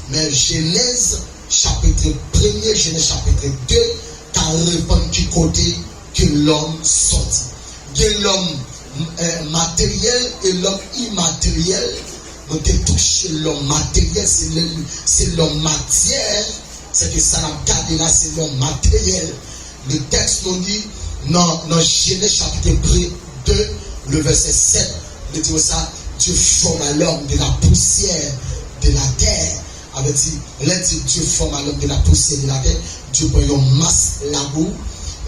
Mais Genèse chapitre 1er, Genèse chapitre 2, t'as répondu du côté que l'homme sortit. Il y a l'homme matériel et l'homme immatériel. Donc, touché l'homme matériel, c'est l'homme matière. C'est que ça n'a gardé là, c'est l'homme matériel. Le texte nous dit, dans Genèse chapitre 2, le verset 7, il dit ça, Dieu forma l'homme de la poussière de la terre. Avec dit, Dieu forma l'homme de la poussière de la terre. Dieu prend une masse labour,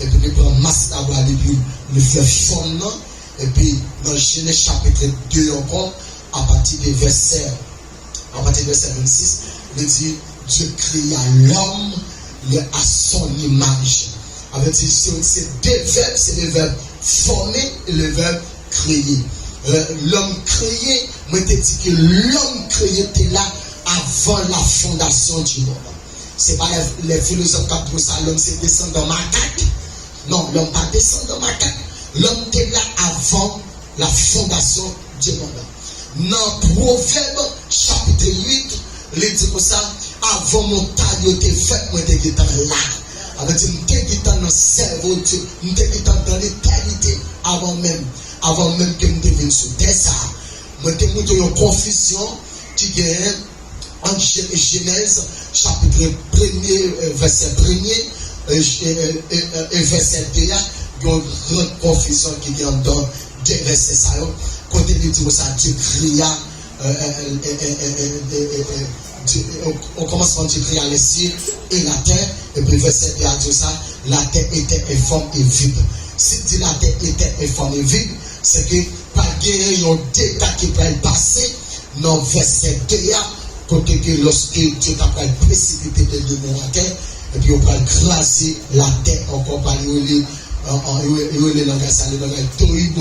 et puis il prend une masse labour, et puis le fait forme. Et puis dans Genèse chapitre 2 encore, à partir du verset 26, il dit, Dieu créa l'homme à son image. Avec dit, c'est deux verbes, c'est le verbe former et le verbe créer. L'homme créé, moi je te dis que l'homme créé était là avant la fondation du monde. Ce n'est pas les philosophes qui ont dit ça, l'homme c'est descendant macaque. Non, l'homme pas descendant macaque. L'homme était là avant la fondation du monde. Dans Proverbe chapitre 8, il dit comme ça, avant mon taille était fait, moi j'étais là. Avec dit, j'étais dans le cerveau, j'étais dans l'éternité avant même que je devienne sur terre. Moi j'étais une confusion qui gagne en Genèse chapitre 1er, verset 1er et verset 2, il y a une grande confusion qui gagne dans deux versets. Quand il dit ça, Dieu cria, on commence par Dieu cria les cieux et la terre, et puis verset 2 a dit ça, la terre était informe et vide. Si dit la terre était informe et vide, c'est que par guérir, il y a un détail qui peut passer dans verset 2, côté que lorsque Dieu t'a précipité de la terre, et puis on va classer la terre encore par le langage toï,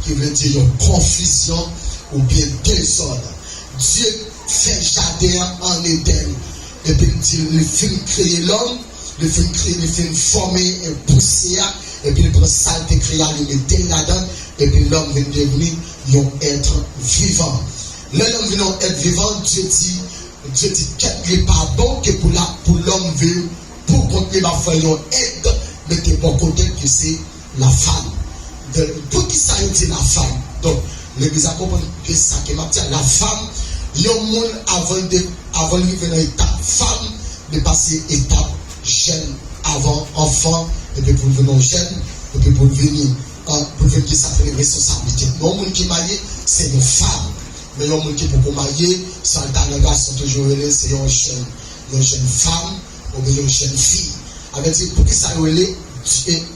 qui veut dire une confusion ou bien désordre. Dieu fait jardin en Éden, et puis il fait créer l'homme, il fait former un poussière, et puis il prend saleté créée, il met là-dedans, et puis l'homme vient devenir un être vivant. L'homme vient être vivant, Dieu dit qu'il n'est pas bon que pour l'homme veut, pour qu'on ait la foi, il aide, mais de bon côté que c'est la femme. Pour qui ça dit la femme? Donc, l'église a compris que ça qui m'a dit la femme, il y a un monde avant de vivre dans l'étape femme, de passer étape jeune, avant enfant, et puis pour venir jeune, et puis pour venir qui s'appelle responsabilité. Le monde qui est marié, c'est une femme. Mais le monde qui est pour marier, c'est un garçon toujours relé, c'est une jeune femme ou bien une jeune fille. Avec dit, pour qui ça relé,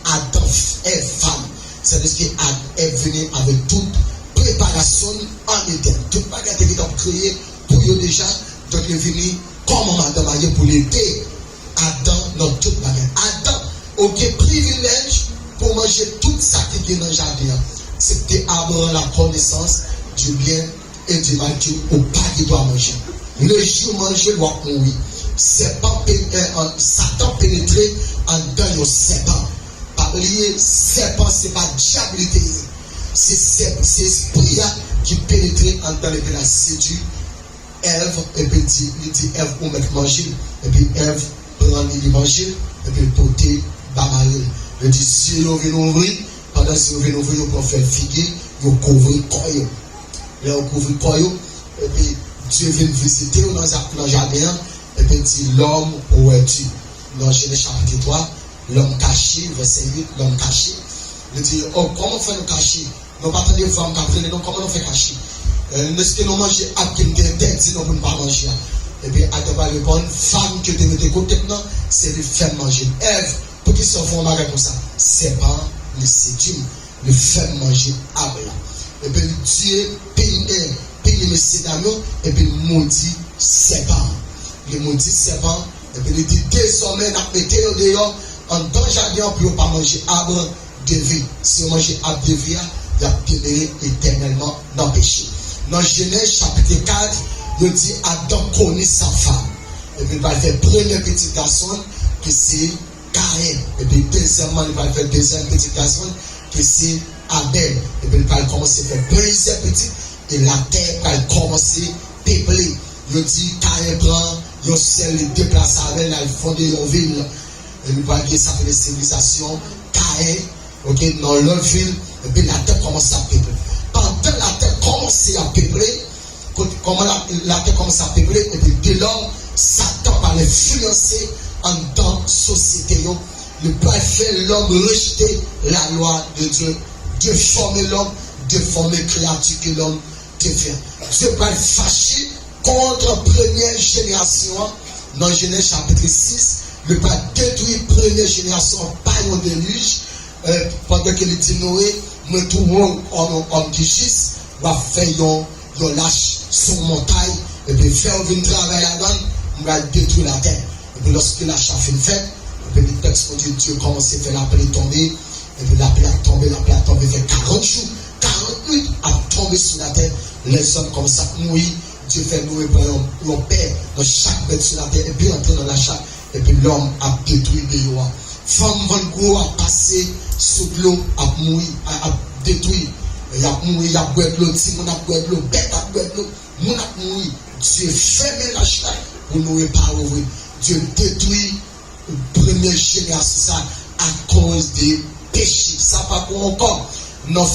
Adam est femme. C'est-à-dire qu'il est venu avec toute préparation en Éden. Toute bagarre qui est créée pour eux déjà, donc il est venu comme madame mariée pour l'aider Adam dans toute bagarre. Adam, aucun privilège pour manger tout ça qui est dans le jardin. C'était avoir la connaissance du bien et du mal au pas qu'il doit manger. Le jour manger doit mourir. Satan pénétré en dedans le serpent. Pas oublier, serpent, c'est pas diabilité. C'est l'esprit qui pénétrait en dedans et la séduit Ève, et puis il dit Ève pour mettre manger, et puis Ève prend l'évangile, et puis porter Bamarel. Il dit si vous venez ouvrir, pendant que vous venez ouvrir, vous pouvez faire figuer, vous couvrez le là on couvre le coyot, et puis Dieu vient visiter dans le jardin, et puis il dit l'homme où es-tu? Dans Genèse chapitre 3, l'homme caché, verset 8, l'homme caché. Il dit, oh, comment faire le cacher? Nous pas attendre les femmes qui apprennent, donc comment on fait cacher? Est-ce que nous mangeons à qui nous interdit, nous ne pas manger? Et puis Adam va répondre, femme que tu mets de côté maintenant, c'est de faire manger. Ève, pour qu'ils se font marrer comme ça? C'est pas le séduire, le faire manger à blanc. Et puis Dieu paye le sédamio, et puis il maudit serpent. Il maudit serpent, et puis il dit désormais, nous mettons dehors, en tant que jardin, pour ne pas manger arbre de vie. Si on mange arbre de vie, il a pénétré éternellement dans le péché. Dans Genèse chapitre 4, il dit Adam connaît sa femme. Et puis il va faire premier petit garçon, que c'est Caïn. Et puis deuxièmement, il va faire deuxième petit garçon, que c'est Abel. Et puis il va commencer à faire plusieurs petits, et la terre va commencer à peupler. il dit Caïn prend, il seul déplace avec la fondé une ville. Et nous voyons ça fait des civilisations. Caïn, ok, dans leur ville, et puis la terre commence à peupler. Pendant la terre commence à peupler, comment la terre commence à peupler, et puis dès lors, Satan va l'influencer en tant que société. Le Père fait l'homme rejeter la loi de Dieu. Dieu former l'homme, Dieu former créature que l'homme devient. Dieu va fâcher contre la première génération. Dans Genèse chapitre 6, le Père détruit la première génération par un déluge. Pendant que le dit Noé, nous trouvons un homme qui gisse, va faire un lâche sur montagne, et puis faire un travail là-dedans, on va détruire la terre. Et puis lorsque la chasse est faite, et puis le texte de Dieu commence à faire la pluie tomber, et puis la pluie a tombé, fait 40 jours, 48 a tombé sur la terre, les hommes commencent à mourir, Dieu fait mourir pour leur père dans chaque bête sur la terre, et puis entrer dans la chasse, et puis l'homme a détruit les rois. Femme Van Gogh a passé sous l'eau, a mourir, a détruit. Il a mouru, il a boit de l'eau, si mon a boit de l'eau, bête a boit de l'eau, mon a mouru. Dieu ferme la chasse pour nous réparer. Dieu détruit la première génération ça à cause des péchés. Ça pas pour encore. Dans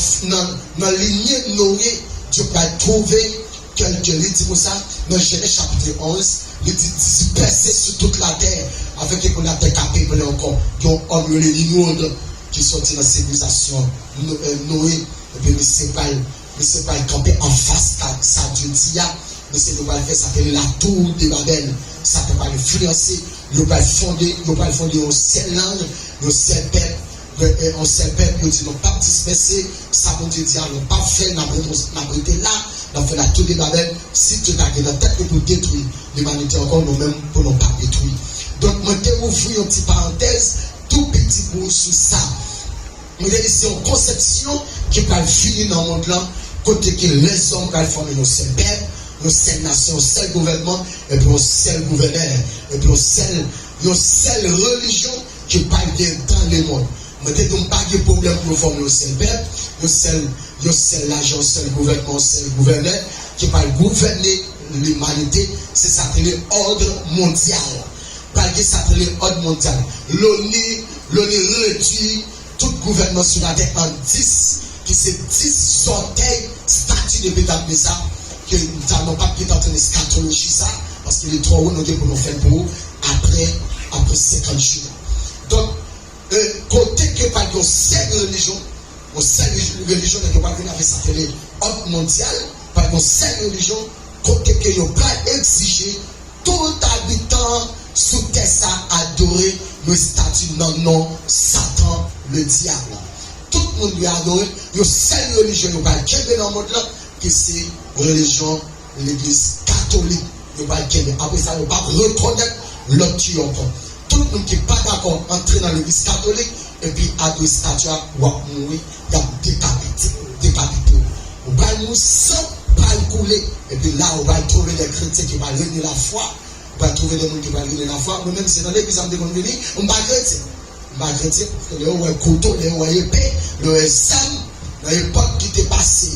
la lignée de Noé, Dieu va trouver quelqu'un, il dit pour ça, dans Genèse chapitre 11, il dit disperser sur toute la terre, avec la terre capable encore. Donc, on le Nimrod qui sortit dans la civilisation, Noé, et puis il s'est pas campé en face de ça, Dieu dit, mais c'est nous va faire, ça s'appelle la tour de Babel, ça peut pas l'influencer, il va fonder une seule langue, une seule peuple, on seul peuple, il dit non pas disperser, ça veut dire non pas faire, n'a été là, dans fait la tour de Babel, si tu as dans la tête pour détruire l'humanité encore, nous-mêmes pour ne pas détruire. Donc, moi, je vais ouvrir une petite parenthèse, tout petit bout sur ça. C'est une conception qui va finir dans le monde là, côté que les hommes vont former nos seuls peuple, nos seules nations, nos seuls gouvernements, et puis nos seuls gouverneurs, et puis nos seules religions qui parlent dans le monde. Mais nous n'avons pas de problème pour former nos seuls peuple, nos seuls agents, nos seuls gouvernements, nos seuls gouverneurs, qui parlent gouverner l'humanité, c'est ça qui est l'ordre mondial. Parce que ça qui est l'ordre mondial. L'ONU réduit tout gouvernement sur la terre en 10, qui c'est 10 orteils, statuts de pétable ça, que nous n'avons pas pu entendre scatologie ça, parce qu'il est trop haut, nous devons nous faire pour après 50 jours. Donc, côté que par exemple, cette religion, religion ne peut pas venir avec ça, c'est l'ordre mondial, par exemple, cette religion, côté que nous pas exiger tout habitant sous terre ça adorer le statut non Satan, le diable. Tout le monde lui a adoré. Il y a une seule religion, il n'y a pas de dans le monde là, que c'est religion, l'église catholique. Il n'y a pas de après ça, il n'y a pas reconnaître l'autre qui encore. Tout le monde qui n'est pas d'accord entrer dans l'église catholique et puis adorer statut ou à mourir, il y a décapité. On va nous sans pas couler. Et puis là, on va trouver des chrétiens qui vont venir la foi. On va trouver des gens qui vont venir la foi. Nous-mêmes, c'est dans l'église où on venir, on va chrétien. On va chrétien, le haut est couteau, le haut est épée, le haut est sam, dans l'époque qui était passée.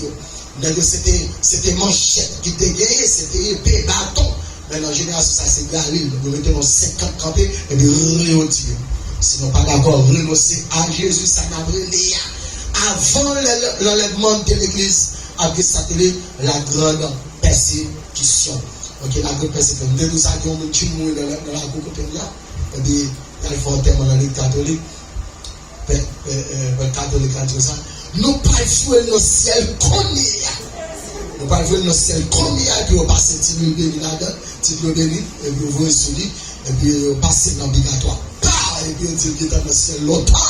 C'était manchette qui était gagné, c'était épée, bâton. Mais dans la génération, ça c'est garil. Nous mettons 50 campés et puis renoncer. Sinon, pas d'accord, renoncer à Jésus, ça n'a brûlé. Avant l'enlèvement de l'église, après ça, la grande persécution. Ok, la grande persécution. Nous nous avons dit que nous sommes dans la cour et puis il faut un terme dans l'église catholique. Catholique, tout ça. Nous ne pouvons pas jouer dans le ciel comme il y a. Nous ne pouvons pas jouer dans le ciel comme il y a. Et puis on passe un petit peu béni là-dedans, petit peu béni, et puis on voit sur lui, et puis on passe dans l'obligatoire. Et puis on dit qu'il est dans le ciel longtemps.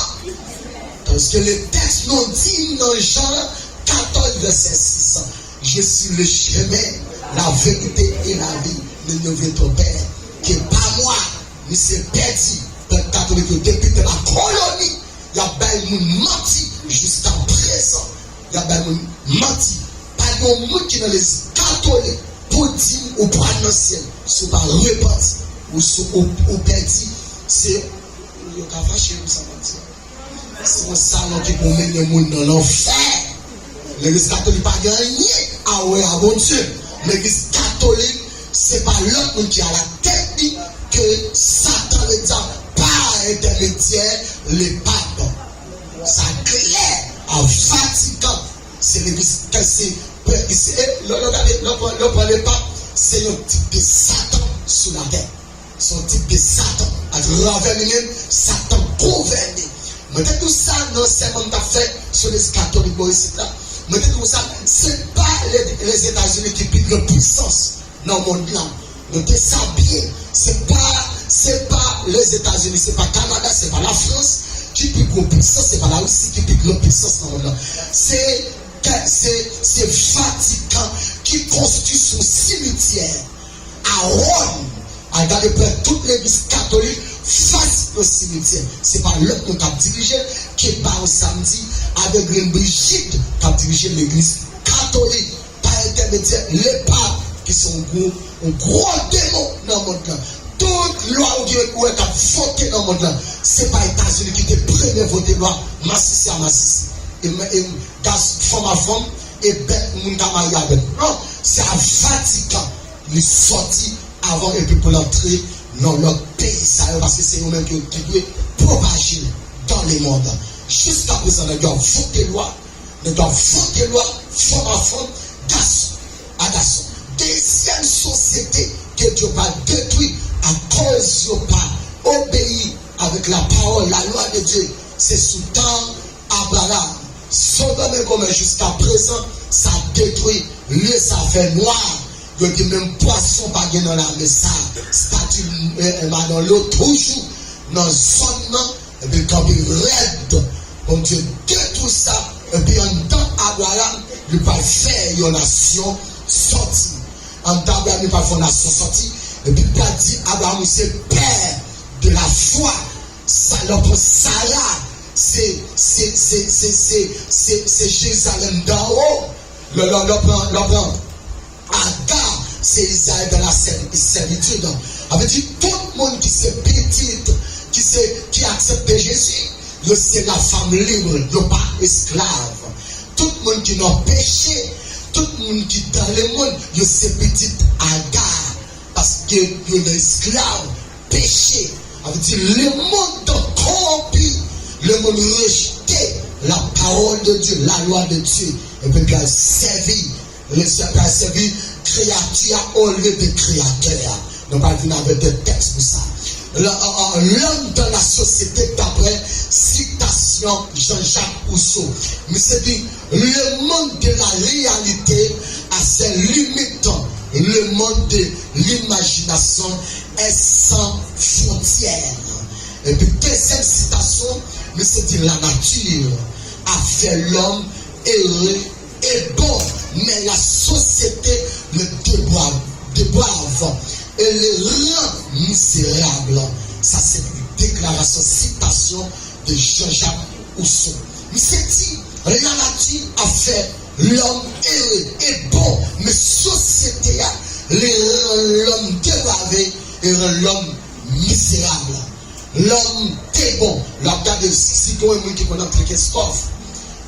Parce que le texte nous dit dans Jean 14, verset 6, je suis le chemin, la vérité et la vie. Ne veut ton Père, qui n'est pas moi, mais c'est perdu. Le catholique, depuis de la colonie, il y a bien menti jusqu'à présent. Il y a bien menti. Pas de monde qui dans les catholiques pour dire ou pour annoncer, si pas repentir ou perdu, c'est le cas chez nous, ça mentir. C'est un salon qui peut mener le monde dans l'enfer. L'église catholique n'a pas gagné. Ah ouais, ah bon Dieu. L'église catholique, c'est pas l'autre qui a la tête que Satan veut dire par intermédiaire les papes. Ça clair en Vatican. C'est l'église que c'est. Le pape, c'est un type de Satan sous la terre. C'est un type de Satan. À travers lui-même, Satan gouverne. Mais tout ça, non, c'est comme tu as fait sur les catholiques, mais tout ça, ce n'est pas les États-Unis qui piquent la puissance dans le monde là. Notez ça bien. C'est pas les États-Unis, c'est pas le Canada, c'est pas la France qui pique la puissance, c'est pas la Russie qui pique la puissance dans le monde là. C'est Vatican qui construit son cimetière à Rome. Regardez près toute l'église catholique face au cimetière. C'est pas l'autre qui a dirigé, qui est pas un samedi avec une Brigitte qui a dirigé l'église catholique par intermédiaire les papes qui sont un gros démon dans le monde là. Toute loi qui a voté dans le monde là, c'est pas les États-Unis qui étaient premiers voter loi Massissi à Massissi. Et femme à femme, et bête moun kamaya avec. Non, c'est à Vatican. Il est sorti avant et puis pour l'entrer dans leur pays, parce que c'est eux-mêmes qui doivent propager dans les mondes. Jusqu'à présent, nous devons voter loi, femme à femme, garçon à garçon. Deuxième société que Dieu va détruire à cause de pas obéir avec la parole, la loi de Dieu, c'est sous temps Abraham. Sodome et Gomorrhe jusqu'à présent, ça détruit, lui ça fait noir. Il dit même poisson pas dans la messa, statue dans l'eau toujours, dans le zone, et puis quand il raide, bon Dieu détruit ça, et puis en temps Abraham, il va faire une nation sortie. En temps Abraham, il va faire une nation sortie, et puis il va dire Abraham c'est père de la foi, salope Sarah. C'est Jérusalem d'en haut. Agar, c'est Israël de la servitude. Avec dit tout le monde qui s'est petite, qui accepte Jésus, c'est la femme libre, non pas esclave. Tout le monde qui n'a péché, tout le monde qui dans le monde, c'est petite Agar. Parce que est esclave, péché. Avec dit le monde corrompu. Le monde rejeté la parole de Dieu, la loi de Dieu, et puis il a servi, créature au lieu de créateur. Nous pas venir avec des textes pour ça. L'homme dans la société d'après citation Jean-Jacques Rousseau. Mais c'est dit, le monde de la réalité a ses limites. Le monde de l'imagination est sans frontières. Et puis deuxième citation, mais c'est dit la nature a fait l'homme heureux et bon, mais la société le déboive et le rend misérable. Ça c'est une déclaration, citation de Jean-Jacques Rousseau. Mais c'est dit, la nature a fait l'homme heureux et bon, mais société a l'homme déboivé et l'homme misérable. L'homme est bon, l'homme garde si toi et moi qui connaissons le Keskov,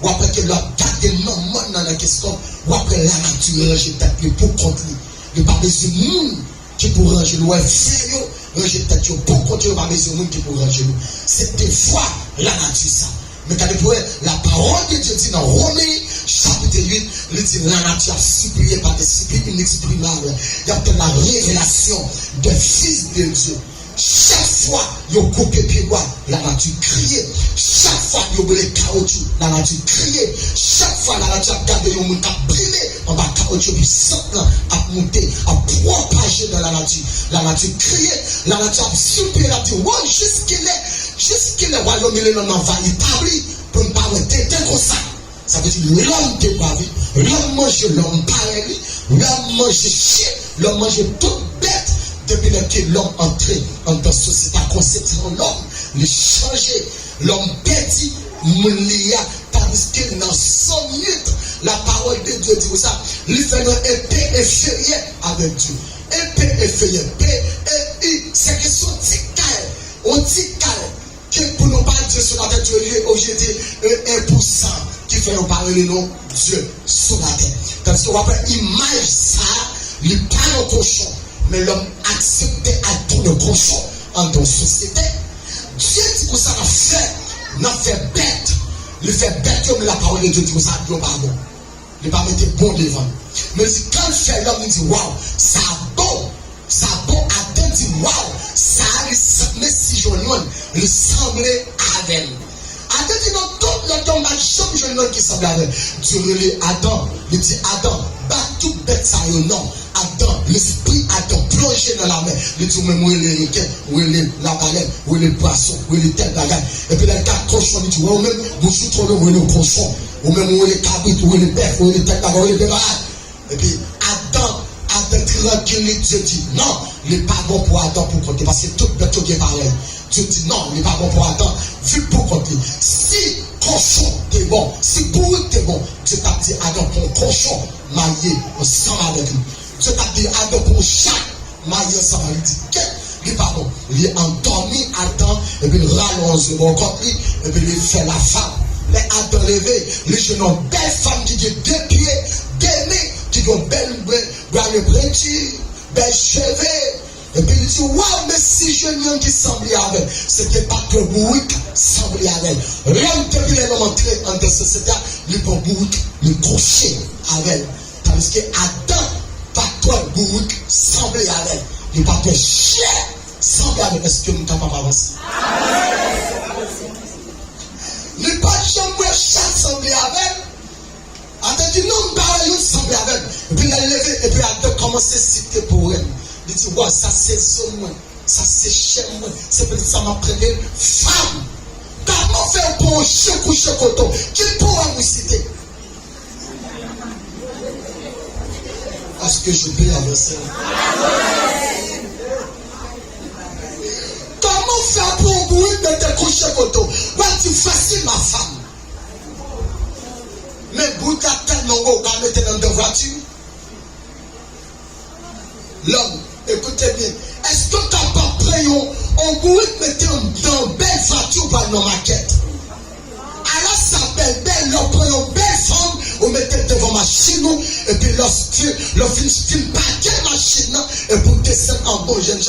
ou après que l'homme garde maman dans le Keskov, ou après la nature range tête pour contre lui. Il n'y a pas besoin de monde qui pour ranger lui. Faire ranger tête pour contre lui, il n'y a pas besoin de monde qui pour ranger lui. C'est des fois la nature ça. Mais quand vous voyez la parole de Dieu dit dans Romains chapitre 8, il dit la nature suppliée par des supplies inexprimables. Il y a peut-être la révélation des fils de Dieu. Chaque fois, vous coupez pied droit, la nature crie. Chaque fois, vous brûlez caoutchouc, la nature crie. Chaque fois, la nature a gardé un monde qui a brûlé, on va caoutchouc, puis sang a monté, a propagé dans la nature. La nature crie, la nature a supplié, la nature, ouais, jusqu'il est royaume, il est dans va établi, pour ne pas arrêter comme ça. Ça veut dire l'homme dépravé, l'homme mange l'homme pareil, l'homme mange chien, l'homme mange toute bête. Depuis que l'homme entré dans la société, la conception de l'homme, le changer, l'homme petit, moulia, tandis que dans 100 minutes, la parole de Dieu dit ça, lui fait un épée effeuillée avec Dieu. Épée effeuillée, P-E-I, c'est que son tical, on tical, que pour nous pas Dieu sur la tête, Dieu est obligé 1% qui fait nous parler le nom Dieu sur la terre. Tandis qu'on va faire image ça, lui parle au cochon. mais l'homme acceptait à tout le cochon en dans la société. Dieu dit que ça a fait bête. Le fait bête, mais la parole de Dieu dit que ça a pardon. Il va mettre bon devant. Mais quand il fait l'homme, il dit waouh, ça a bon. Ça a bon. Adam dit waouh, ça a ressemblé si je il semblait avec. Adam dit non, tout le temps, je qui semble avec. Dieu relève Adam. Il dit Adam, bat tout bête ça non. Adam, l'esprit Adam plongé dans la mer. Il dit même où est les requins, où est la baleine, où est les poissons, où est les têtes bagages. Et puis les quatre cochons, il dit ouais, même bouche trop long, où est le cochon, ou même où est les cabrites, où est les bœufs, où est les têtes bagages, où est les malades. Et puis Adam, avec tranquille, Dieu dit non, il n'est pas bon pour Adam pour compter, parce que toute bête qui est pareil. Dieu dit non, il n'est pas bon pour Adam, vu pour compter. Si cochon t'es bon, si bourrique t'es bon, Dieu t'a dit Adam pour cochon, maillé ensemble avec lui. Dieu t'a dit Adam pour chaque maillé ensemble, il dit il n'est pas bon. Il est endormi Adam, et puis il rallonge mon contre lui, et puis il fait la femme. Les Adam levé, les jeunes ont belle femme qui dit 2 pieds, 2 mains, qui ont belle bretille, belle cheveux. Et puis il dit, waouh, mais si je n'ai qui semblait avec, c'était pas que bourrique semblait avec. L'homme depuis les hommes entrés en cette société, il peut bourrique, il coucher avec. Tandis que Adam, pas toi bourrique semblait avec. Il pas que chien semblait avec. Est-ce que nous sommes capables d'avancer? Il n'est pas jamais chat semblait avec. Adam dit, non, pas semblait avec. Et puis il a levé, et puis Adam commence à citer pour elle. Il dit, ouais, ça c'est zone, ça c'est chien, c'est peut-être ça m'a pris femme. Comment faire pour un chien coucher coton? Qui pourra nous citer? Est-ce que je peux avancer? Comment faire pour un bruit de te coucher coton? Ouais, tu facile ma femme. Mais bruit à tellement haut, quand mettre dans deux voitures. L'homme, écoutez bien, est-ce que tu n'as pas pris un bruit de mettre dans une belle voiture par une maquette? Alors ça belle, l'on prend une belle femme, on mettait devant machine, et puis lorsque le film paquet machine, et pour descendre en bon jeune,